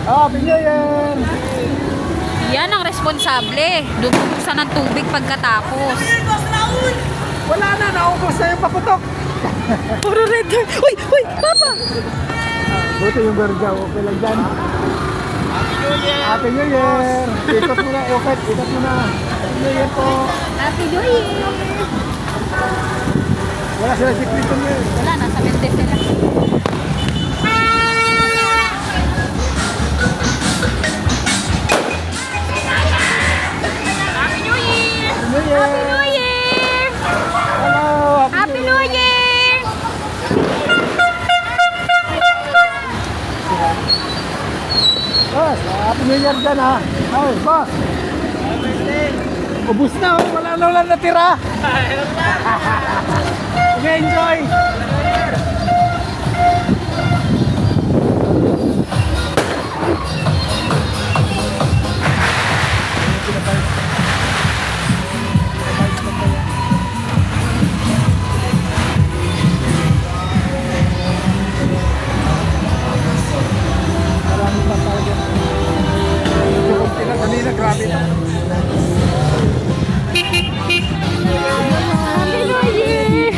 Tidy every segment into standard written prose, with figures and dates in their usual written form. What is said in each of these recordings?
Oh, Happy New Year! Yan ang responsable. Dubusan ng tubig pagkatapos. Wala na, naubos na yung paputok. Puro red. Uy! Uy! Papa! Buti yung bergaw, okay lang dyan. Happy New Year! Happy New Year! Ikot mo na, ikot mo na. Happy New Year po. Happy New Year! Wala sila si Clinton Year. Wala, nasa mente sila. Happy New Year! Happy New Year! Happy New Year! Hello! Happy New Year! Boss, Happy New Year dyan ha. Ay, boss. Ubus na, oh. Wala na lang natira. Sige, enjoy. Marami pa talaga. Kanina, grabe na. Happy New Year!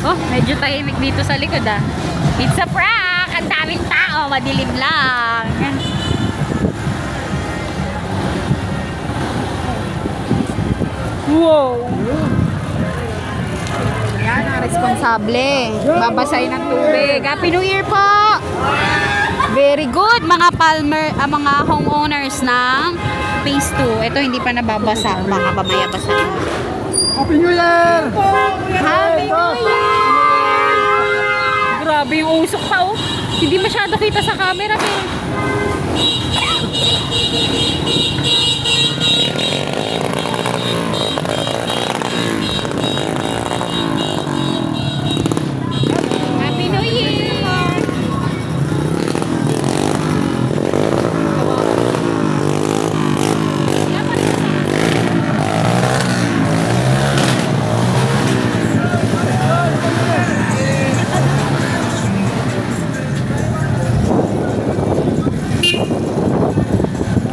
Oh, medyo tahimik dito sa likod ah. It's a prank! Ang daming tao, madilim lang. Wow! Yan ang responsable. Babasay ng tubig. Happy New Year po! Very good mga mga homeowners ng Phase 2. Ito hindi pa nababasa. Baka mamaya basa. Happy New Year! Happy New Year! Grabe yung usok pa oh. Hindi masyado kita sa camera eh. Happy New Year!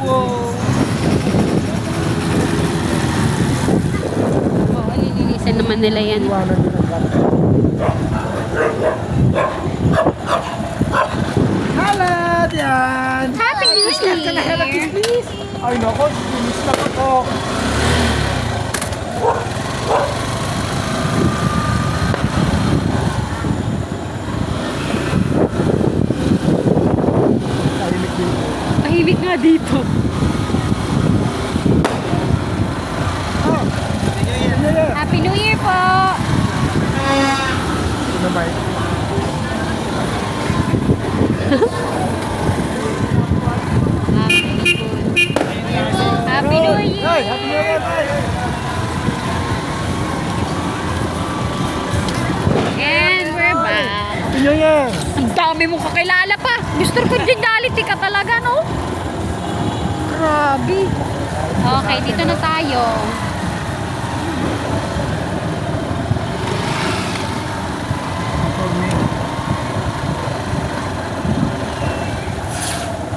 Oo, lilinisan naman nila yan. Iwanan din ang gato. Halat yan! Happy New Discard ka na, halat, Year! please! Ay nako, sinis lang ako. Tahimik dito. Tahimik nga dito. Oh, Happy New Year! Happy New Year po! Ano ba yun? Happy New Year! Ay, Happy New Year! Ay. And we're back. Happy New Year! Ang dami mong kakilala pa. Mr. Congeniality ka talaga, no? Grabe. Okay, dito na tayo.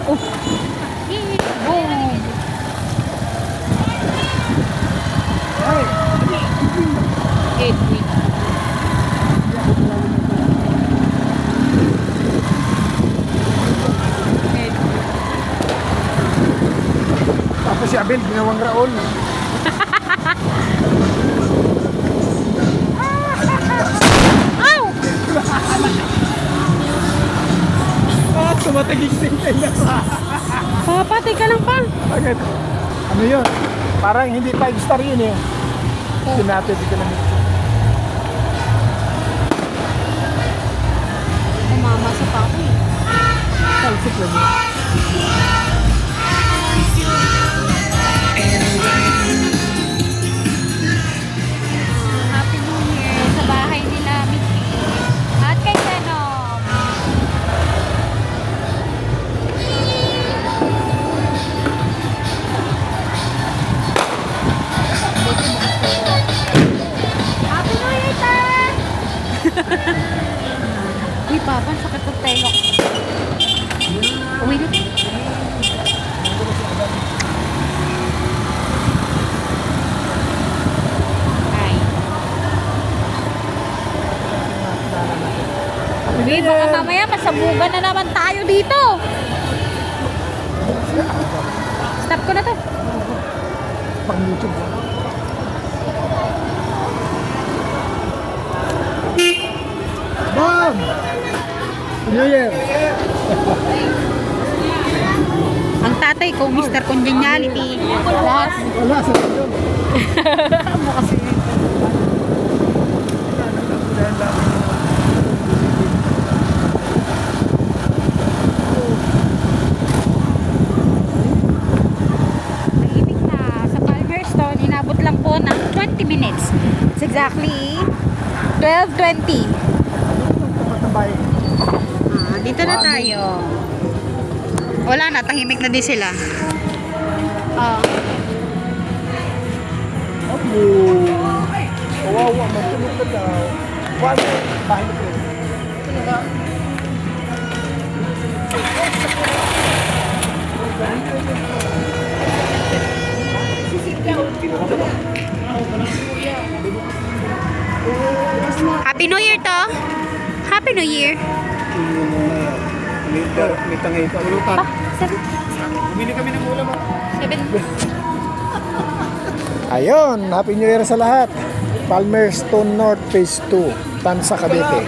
Oh. Boom. Ay, Edwin. tapos si Abel, ginawang Raon. Ow! Ah, tumatagising kayo. Papatay ka lang pa. Bakit? Ano yun? Parang hindi 5-star yun eh. Sinati, di ka na. Umamasa pa ako eh. Talsik lang yun. Happy New Year sa bahay nila, Mickey. At kay Venom. Happy New Year, Tan! Uy, Papa, sakit ng tenga ko. Baka mamaya masabugan na naman tayo dito. Stop ko na to. Pang YouTube. Mom! New Year! Ang tatay ko, Mr. Congeniality. Lahat. Wala sa yun. Tahimik na. Sa Palmerston, inabot lang po ng 20 minutes. It's exactly 12:20. Matambay. Dito na tayo. Wala na, tahimik na din sila. Apo! Kawawa, matulog ka daw. Paano? Bahit ko. Happy New Year to! Happy New Year! May tangay pa. Ulutan. Seven. Bumili kami ng ulam. Seven. Ayun, Happy New Year sa lahat. Palmerston North Phase 2, Tansa, Cavite.